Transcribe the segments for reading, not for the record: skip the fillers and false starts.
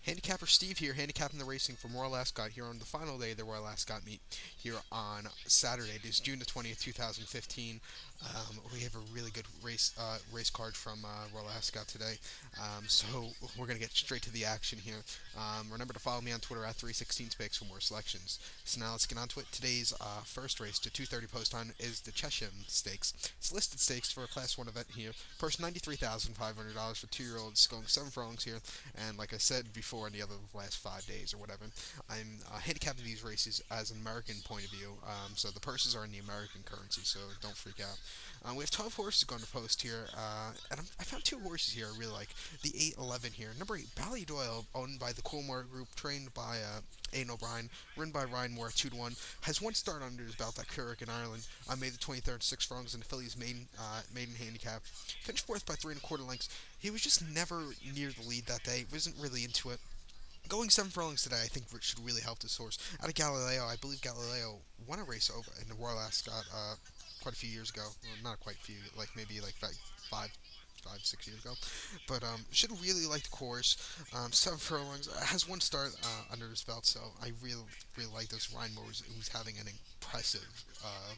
Handicapper Steve here, handicapping the racing for Royal Ascot here on the final day of the Royal Ascot meet here on Saturday. It is June the 20th, 2015. We have a really good race card from Royal Ascot today, so we're going to get straight to the action here. Remember to follow me on Twitter at 316speaks for more selections. So now let's get on to it. Today's first race, the 2:30 post time, is the Chesham Stakes. It's listed stakes for a Class 1 event here. Purse $93,500 for 2-year-olds, going 7 furlongs here. And like I said before in the other last 5 days or whatever, I'm handicapping these races as an American point of view. So the purses are in the American currency, so don't freak out. We have 12 horses going to post here, and I found 2 horses here I really like. The 8-11 here. Number 8, Ballydoyle, owned by the Coolmore Group, trained by Aidan O'Brien, ridden by Ryan Moore, 2-1. Has one start under his belt at Currick in Ireland on May the 23rd, 6 furlongs in the Phillies' maiden handicap. Finished fourth by 3 1/4 lengths. He was just never near the lead that day. Wasn't really into it. Going 7 furlongs today, I think should really help this horse. Out of Galileo, I believe Galileo won a race over in the Royal Ascot quite a few years ago. Well, not quite a few, like maybe like 5, 6 years ago. But should really like the course. 7 furlongs, has one start under his belt, so I really like this. Ryan Moore, who's having an impressive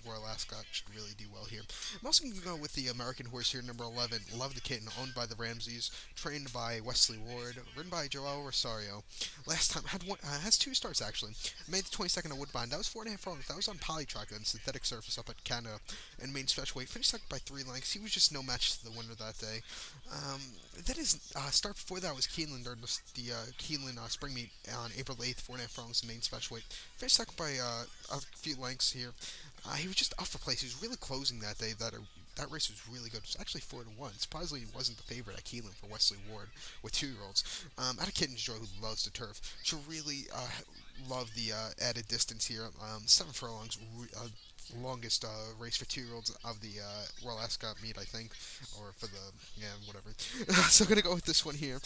Royal Ascot, should really do well here. I'm also going to go with the American horse here, number 11, Love the Kitten, owned by the Ramseys, trained by Wesley Ward, ridden by Joel Rosario. Last time has 2 starts actually. Made the 22nd at Woodbine. That was 4.5 furlongs. That was on polytrack on synthetic surface up at Canada, and main stretch weight. Finished second by 3 lengths. He was just no match to the winner that day. Then his start before that was Keeneland during the Keeneland spring meet on April 8th, 4.5 furlongs in main stretch weight. Finished second by a few lengths here. He was just off for place. He was really closing that day. That race was really good. It was actually 4-1. Surprisingly, he wasn't the favorite at Keeneland for Wesley Ward with 2-year-olds. Out of Kitten's Joy, who loves the turf, she'll really love the added distance here. 7 furlongs, longest race for 2-year-olds of the Royal Ascot meet, I think, or for the whatever. So I'm gonna go with this one here.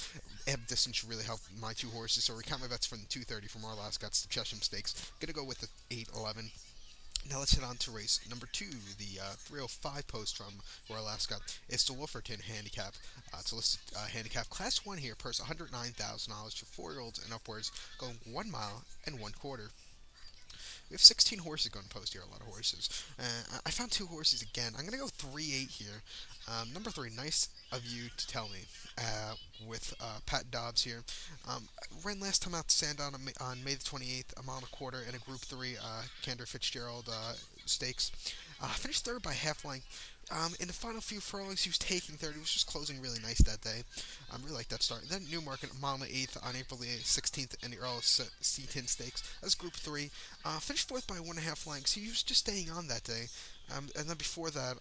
Added distance should really help my 2 horses. So recount my bets from the 2:30 from Royal Ascot's the Chesham Stakes. Gonna go with the 8-11. Now let's head on to race number 2, the 305 post from Royal Ascot. It's the Wolferton handicap. It's a listed handicap. Class 1 here, purse $109,000 for 4-year-olds and upwards, going 1 mile and 1/4. We have 16 horses going to post here, a lot of horses. I found 2 horses again. I'm going to go 3-8 here. Number 3, nice of you to tell me, with Pat Dobbs here. Ran last time out to Sandown on May the 28th, a mile and a quarter in a Group 3 Kander Fitzgerald stakes. Finished third by half length. In the final few furlongs, he was taking third. He was just closing really nice that day. I really like that start. Then Newmarket, a mile and 1/8 on April the 16th in the Earl Seaton Stakes. That's Group 3. Finished fourth by 1.5 lengths. He was just staying on that day. And then before that,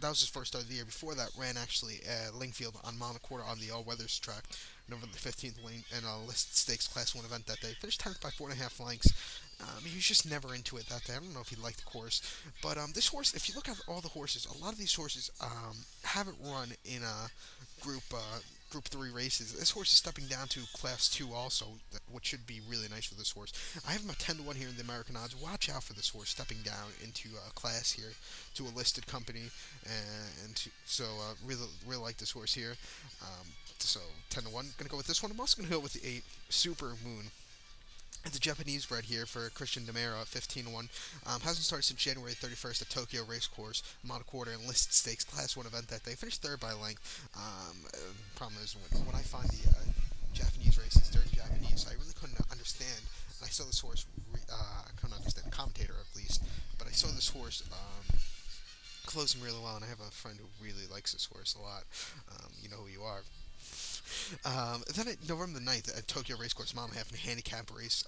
that was his first start of the year. Before that, ran actually Lingfield on mile and a quarter on the All Weathers track, November the 15th, in a listed stakes Class 1 event that day. Finished 10th by 4.5 lengths. He was just never into it that day. I don't know if he liked the course, but this horse, if you look at all the horses, a lot of these horses haven't run in a Group 3 races. This horse is stepping down to Class 2 also, which should be really nice for this horse. I have him at 10-1 here in the American odds. Watch out for this horse stepping down into class here to a listed company, really like this horse here. So 10-1. Gonna go with this one. I'm also gonna go with the 8, Super Moon. It's a Japanese bred here for Christian Demera, 15-1. Hasn't started since January 31st at Tokyo Racecourse, a mile and a quarter in listed stakes, Class 1 event that day. Finished third by length. Problem is, when I find the Japanese races, they're in Japanese, so I really couldn't understand. And I saw this horse, I couldn't understand, the commentator at least, but I saw this horse closing really well, and I have a friend who really likes this horse a lot. You know who you are. Then at November the 9th at Tokyo Racecourse, mile and a half in a handicap race,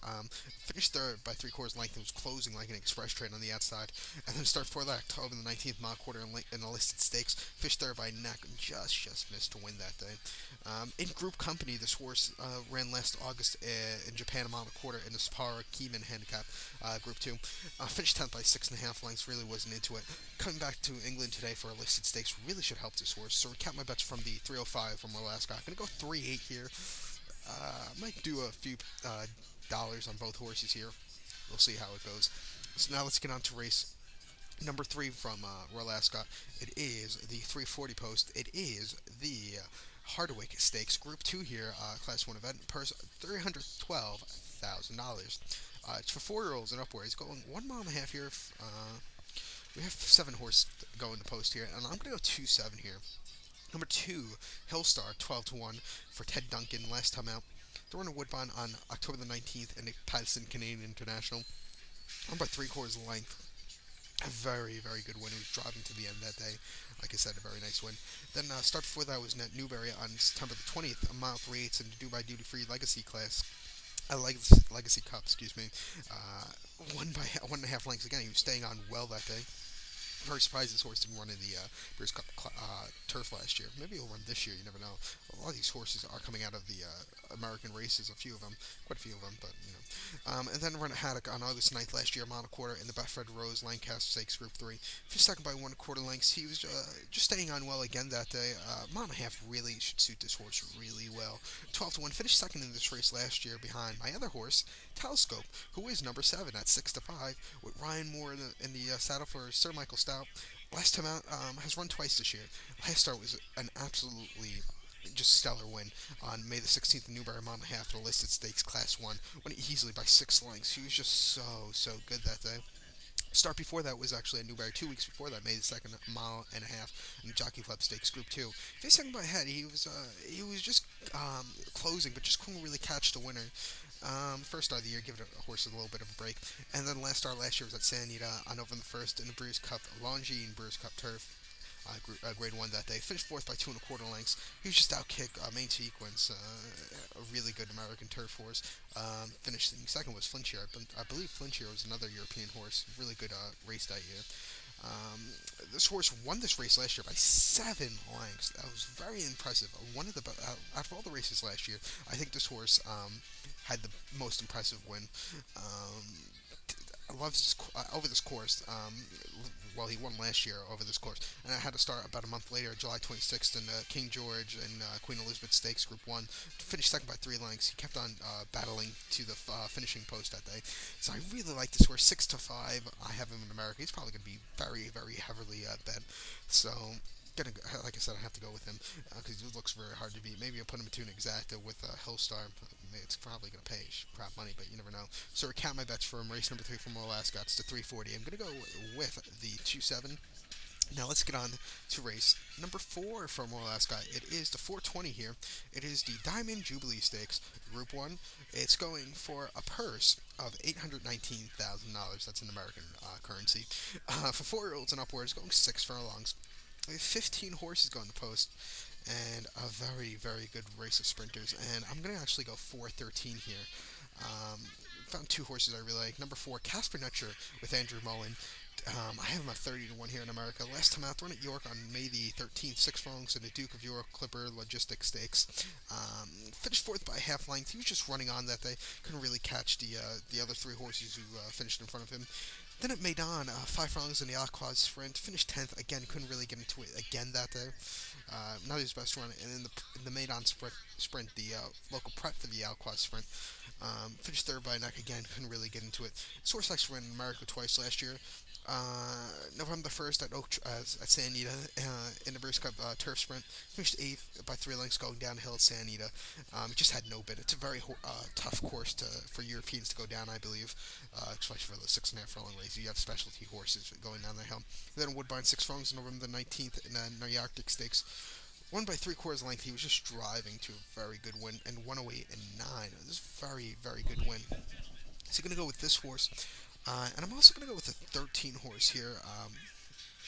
finished third by 3/4 length and was closing like an express train on the outside. And then start for that October the 19th, mile quarter in a listed stakes, finished third by neck and just missed to win that day. In group company, this horse ran last August in Japan, a mile and a quarter in the Sapporo Keiman handicap, Group 2. Finished 10th by 6.5 lengths, really wasn't into it. Coming back to England today for a listed stakes really should help this horse. So recount my bets from the 305 from Royal Ascot. I'm going to go 3-8 here. Might do a few dollars on both horses here. We'll see how it goes. So now let's get on to race number 3 from Royal Ascot. It is the 340 post. It is the Hardwick Stakes, Group 2 here, Class 1 event, purse $312,000. It's for 4-year-olds and upwards, going 1.5 mile here. We have 7 horses going to post here, and I'm going to go 2-7 here. Number 2, Hillstar, 12 to 1 for Ted Duncan, last time out. They're in a Woodbine on October the 19th in the Patterson Canadian International. I'm by 3/4 length. A very, very good win. He was driving to the end that day. Like I said, a very nice win. Then start before that was Net Newberry on September the 20th, a mile 3/8 in the Dubai Duty Free Legacy class. A Legacy Cup, excuse me. Won by 1.5 lengths again. He was staying on well that day. Very surprised this horse didn't run in the Brews Cup turf last year. Maybe he'll run this year. You never know. A lot of these horses are coming out of the American races. A few of them, quite a few of them, but you know. And then run a Haddock on August 9th last year, mile and a quarter in the Betfred Rose Lancaster Stakes Group 3. Finished second by 1 1/4 lengths. He was just staying on well again that day. Mile and a half really should suit this horse really well. 12 to 1. Finished second in this race last year behind my other horse, Telescope, who is number 7 at 6 to 5, with Ryan Moore in the saddle for Sir Michael Stout. Last time out, has run twice this year. Last start was an absolutely just stellar win on May the 16th in Newberry, mile and a half, the listed stakes class 1. Won it easily by 6 lengths. He was just so good that day. Start before that was actually at Newberry 2 weeks before that, May the 2nd, mile and a half in the Jockey Club Stakes Group 2. Finished second by a head. He was just closing, but just couldn't really catch the winner. First start of the year, give it a horse a little bit of a break. And then last start last year was at San Anita on November the 1st in the Brews Cup, Longines Brews Cup turf. Grade 1 that day. Finished fourth by 2 1/4 lengths. He was just outkicked main sequence. A really good American turf horse. Finished in second was Flinchier. I believe Flinchier was another European horse. Really good race that year. This horse won this race last year by 7 lengths. That was very impressive. One of the out of all the races last year, I think this horse had the most impressive win. I love this over this course. Well, he won last year over this course, and I had to start about a month later, July 26th, in King George and Queen Elizabeth Stakes Group 1. Finished second by 3 lengths. He kept on battling to the finishing post that day. So I really like this horse. 6 to 5. I have him in America. He's probably going to be very, very heavily bet. So like I said, I have to go with him because he looks very hard to beat. Maybe I'll put him into an exacta with Hillstar. It's probably going to pay crap money, but you never know. So recount my bets for him. Race number 3 from Alaska. It's to 340. I'm going to go with the 2-7. Now let's get on to race number 4 from Alaska. It is the 420 here. It is the Diamond Jubilee Stakes, Group 1. It's going for a purse of $819,000. That's in American currency. For 4-year-olds and upwards, going 6 furlongs. We have 15 horses going to post, and a very, very good race of sprinters. And I'm going to actually go 4-13 here. Found 2 horses I really like. Number 4, Casper Nutcher with Andrew Mullen. I have him at 30 to 1 here in America. Last time out, run at York on May the 13th, 6 furlongs in the Duke of York Clipper Logistics Stakes. Finished fourth by half length. He was just running on that day. Couldn't really catch the other 3 horses who finished in front of him. Then at Maidan, 5 furlongs in the Aquas Sprint, finished 10th. Again, couldn't really get into it again that day. Not his best run. And in the Maidan Sprint, the local prep for the Aquas Sprint, finished third by a neck again. Couldn't really get into it. Source actually ran in America twice last year. November 1st at San Anita in the Brews Cup turf sprint. Finished 8th by 3 lengths going downhill at San Anita. Just had no bid. It's a very tough course for Europeans to go down, I believe, especially for the 6.5 furlong race. You have specialty horses going down the hill. Then Woodbine 6 furlongs on November the 19th in the Arctic Stakes. Won by 3/4 length. He was just driving to a very good win, and 108 and 9. It was a very, very good win. So you're going to go with this horse. And I'm also going to go with the 13 horse here.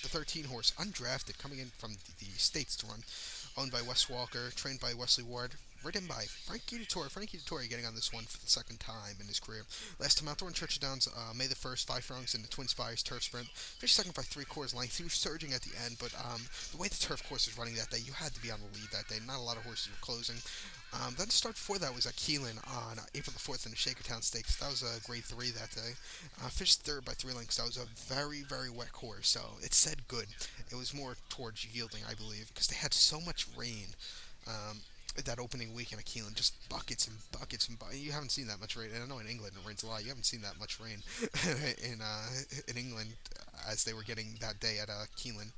The 13 horse, undrafted, coming in from the States to run. Owned by Wes Walker, trained by Wesley Ward, ridden by Frankie Dettori. Frankie Dettori getting on this one for the second time in his career. Last time out, throwing Churchill Downs, May the 1st, 5 furlongs in the Twin Spires turf sprint. Finished second by 3/4 length. He was surging at the end, but the way the turf course was running that day, you had to be on the lead that day. Not a lot of horses were closing. Then the start before that was at Keelan on April the 4th in the Shakertown Stakes. That was a grade 3 that day. Finished third by 3 lengths. That was a very, very wet course, so it said good. It was more towards yielding, I believe, because they had so much rain. That opening weekend at Keelan, just buckets and buckets and buckets. You haven't seen that much rain. And I know in England it rains a lot. You haven't seen that much rain in England as they were getting that day at Keeneland.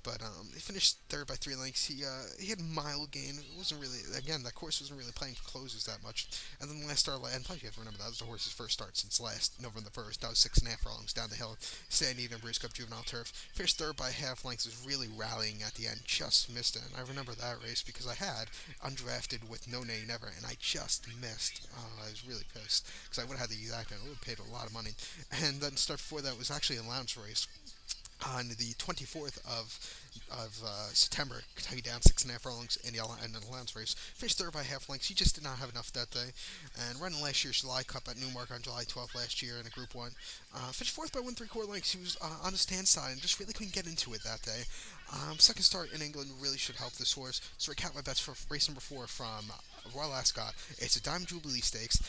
But he finished third by 3 lengths. He had a mild gain. It wasn't really, again, that course wasn't really playing for closers that much. And then the last start, and plus you have to remember that was the horse's first start since last November the 1st. That was 6.5 furlongs down the hill, Sandy and Breeze Cup Juvenile Turf. Finished third by half lengths, was really rallying at the end, just missed it. And I remember that race because I had undrafted with No Nay Never, and I just missed. I was really pissed because I would have had the exact, I would have paid a lot of money. And then start before that was actually a lounge race on the 24th of September. Kentucky down 6.5 furlongs in the Lions race. Finished third by half lengths. He just did not have enough that day. And running last year's July Cup at Newmark on July 12th last year in a Group 1. Finished fourth by 1 3/4 lengths. He was on the stand side and just really couldn't get into it that day. Second start in England really should help this horse. So recap my bets for race number 4 from Royal Ascot. It's a Diamond Jubilee Stakes.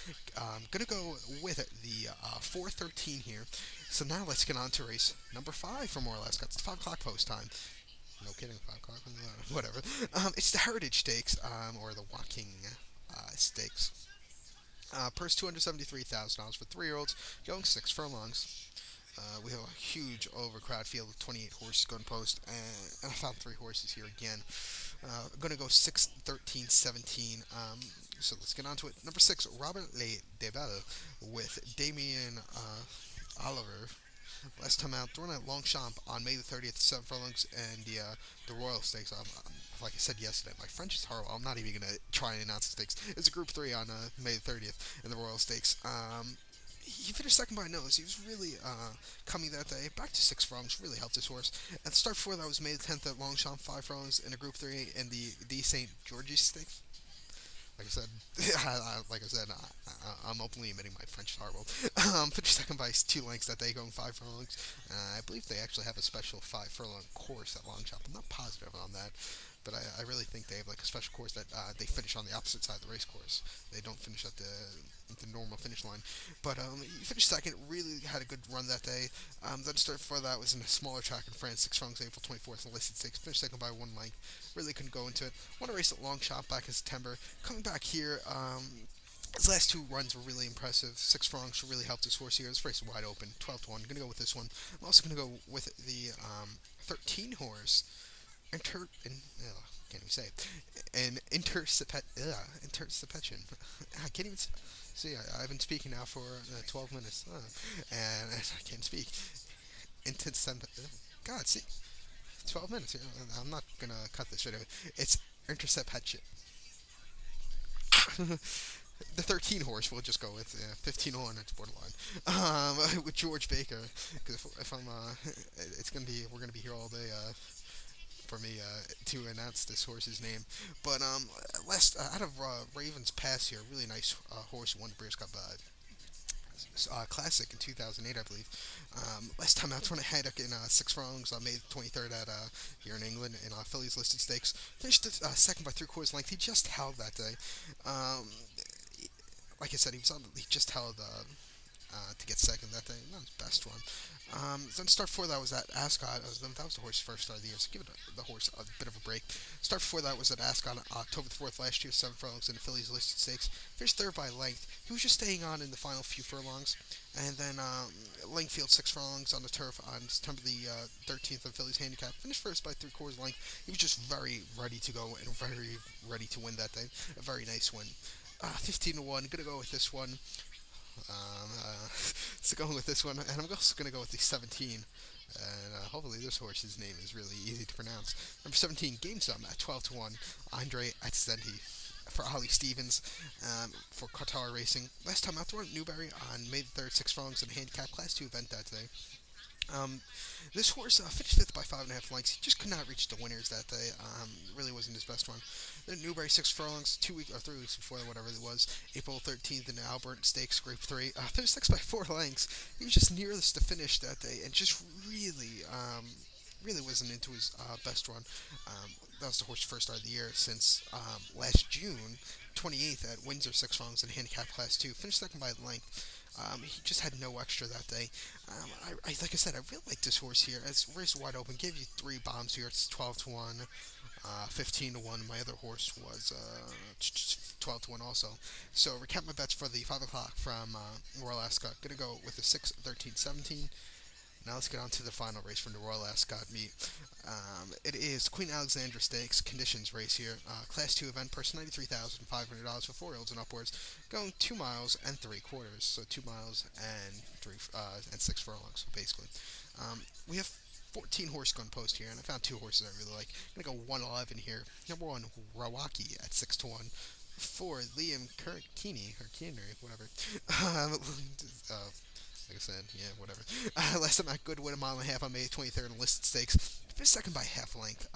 Gonna go with the 4:13 here. So now let's get on to race number 5 from Royal Ascot. It's 5 o'clock post time. No kidding, 5 o'clock, whatever. It's the Heritage Stakes, or the Woking Stakes. Purse $273,000 for 3-year-olds, going 6 furlongs. We have a huge overcrowd field with 28 horses going post, and I found 3 horses here again. I'm going to go 6, 13, 17. So let's get on to it. Number 6, Robert Le Debel with Damien Oliver. Last time out, throwing at Longchamp on May the 30th, 7 furlongs, and the Royal Stakes. Like I said yesterday, my French is horrible. I'm not even going to try and announce the stakes. It's a Group 3 on May the 30th in the Royal Stakes. He finished second by a nose. He was really coming that day. Back to 6 furlongs, really helped this horse. And the start before that was May the 10th at Longchamp, 5 furlongs in a Group 3 in the St. George's Stakes. Like I said, I'm openly admitting my French is horrible. Finished second by 2 lengths that day, going 5 furlongs. I believe they actually have a special 5 furlong course at Longchamp. I'm not positive on that, but I really think they have like a special course that they finish on the opposite side of the race course. They don't finish at the normal finish line. But he finished second, really had a good run that day. Then start before that was in a smaller track in France, 6 furlongs, April 24th, and listed 6. Finished second by 1 length. Really couldn't go into it. Won a race at Longchamp back in September. Coming back here, his last 2 runs were really impressive. 6 furlongs really helped his horse here. This race is wide open, 12-1. Gonna go with this one. I'm also gonna go with the 13 horse. Can't even say it. An interception. I can't even see. I've been speaking now for 12 minutes, and I can't speak. God, see, 12 minutes. I'm not gonna cut this video. It's interception. The 13 horse we'll just go with 15-1. It's borderline with George Baker, because if I'm we're gonna be here all day for me to announce this horse's name. But last out of Raven's Pass here, really nice horse, won the Breeders' Cup Classic in 2008, I believe. Last time out, went ahead in 6 furlongs on May 23rd at here in England in Phillies Listed Stakes. Finished second by 3/4 length. He just held that day. Like I said, he just held to get second that day. Not his best run. Then start before that was at Ascot. That was the horse's first start of the year, so give the horse a bit of a break. Start before that was at Ascot on October 4th last year, 7 furlongs in the Phillies Listed Stakes. Finished third by length. He was just staying on in the final few furlongs. And then Langfield 6 furlongs on the turf on September the 13th of Phillies Handicap. Finished first by 3/4 length. He was just very ready to go and very ready to win that day. A very nice win. 15-1. Gonna go with this one. So going with this one, and I'm also going to go with the 17. And hopefully this horse's name is really easy to pronounce. Number 17, Game Sum at 12-1. Andre Atzenti for Ollie Stevens for Qatar Racing. Last time out, at Newbury on May the 3rd, 6 furlongs in a handicap Class 2 event that day. This horse finished 5th by 5.5 lengths. He just could not reach the winners that day. Really wasn't his best run. Then Newbury 6 furlongs, 3 weeks before, whatever it was, April 13th in the Albert Stakes Group 3. Finished 6 by 4 lengths. He was just nearest to finish that day, and just really wasn't into his best run. That was the horse's first start of the year since last June 28th at Windsor 6 furlongs in handicap Class 2. Finished second by length. He just had no extra that day. Like I said, I really like this horse here. It's race wide open. Gave you 3 bombs here. It's 12-1, 15-1. My other horse was 12-1 also. So recap my bets for the 5 o'clock from Royal Ascot. Gonna go with the 6, 13, 17. Now let's get on to the final race from the Royal Ascot meet. It is Queen Alexandra Stakes conditions race here. Class 2 event, purse $93,500 for 4-year-olds and upwards, going 2 miles and 3/4. So 2 miles and 6 furlongs, basically. We have 14 horse gun post here, and I found two horses I really like. I'm gonna go 111 here. Number one, Rawaki at 6-1. For Liam Keeney, or Keener, whatever. Like I said, yeah, whatever. Last time at Goodwin, a mile and a half on May 23rd in listed stakes. Finished second by half length.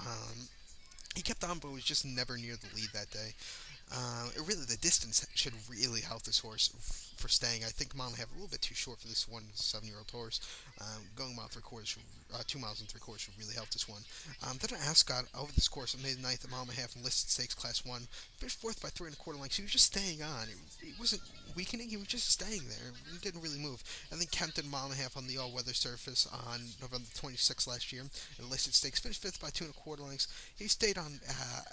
He kept on, but was just never near the lead that day. Really, the distance should really help this horse for staying. I think a mile and a half a little bit too short for this 1 7-year-old horse. Going mile 3/4, 2 miles and 3/4 should really help this one. Then at Ascot, over this course, I made the ninth, a mile and a half in listed stakes class one. Finished fourth by 3 1/4 lengths. He was just staying on. It wasn't weakening. He was just staying there. He didn't really move. And then Kempton, a mile and a half on the all-weather surface on November 26th last year. In listed stakes, finished fifth by 2 1/4 lengths. He stayed on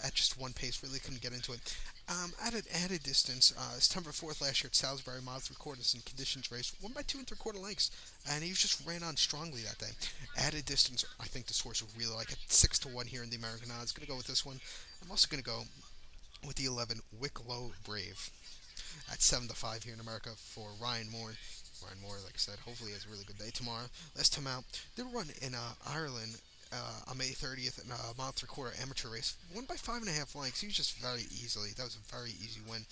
at just one pace. Really couldn't get into it. At an added distance, September 4th last year at Salisbury, mile 3/4 in conditions race, won by 2 3/4 lengths, and he just ran on strongly that day. Added distance, I think this horse will really like it. 6-1 here in the American odds. Gonna go with this one. I'm also gonna go with the 11 Wicklow Brave at 7-5 here in America for Ryan Moore. Ryan Moore, like I said, hopefully has a really good day tomorrow. Last time out, did run in Ireland on May 30th in a mile 3/4 amateur race. Won by 5.5 lengths. He was just very easily. That was a very easy win.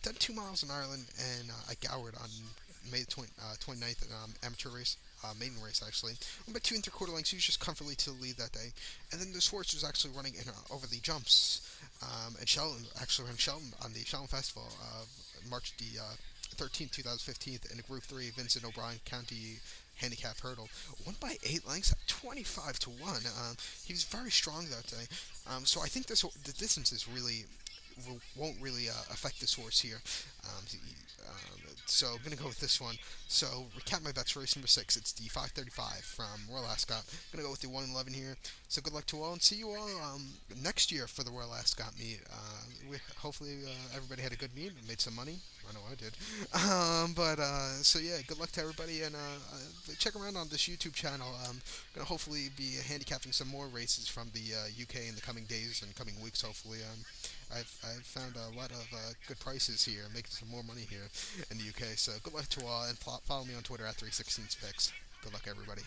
Done 2 miles in Ireland and at Goward on May 29th amateur race. Maiden race actually. Won by 2 3/4 lengths. He was just comfortably to the lead that day. And then this horse was actually running in over the jumps. And Shelton actually ran Shelton on the Shelton Festival, March the 13th, 2015, in a Group 3 Vincent O'Brien County handicap hurdle. Won by 8 lengths, 25-1. He was very strong that day. So I think the distance is really won't really affect this horse here. So I'm gonna go with this one. So recap my bets for race number 6. It's the 5:35 from Royal Ascot. I'm gonna go with the 111 here. So good luck to all, and see you all next year for the Royal Ascot meet. Hopefully everybody had a good meet and made some money. I know I did. So yeah, good luck to everybody, and check around on this YouTube channel. Gonna hopefully be handicapping some more races from the UK in the coming days and coming weeks. Hopefully, I've found a lot of good prices here, making some more money here in the UK. So good luck to all, and follow me on Twitter at 316specs. Good luck, everybody.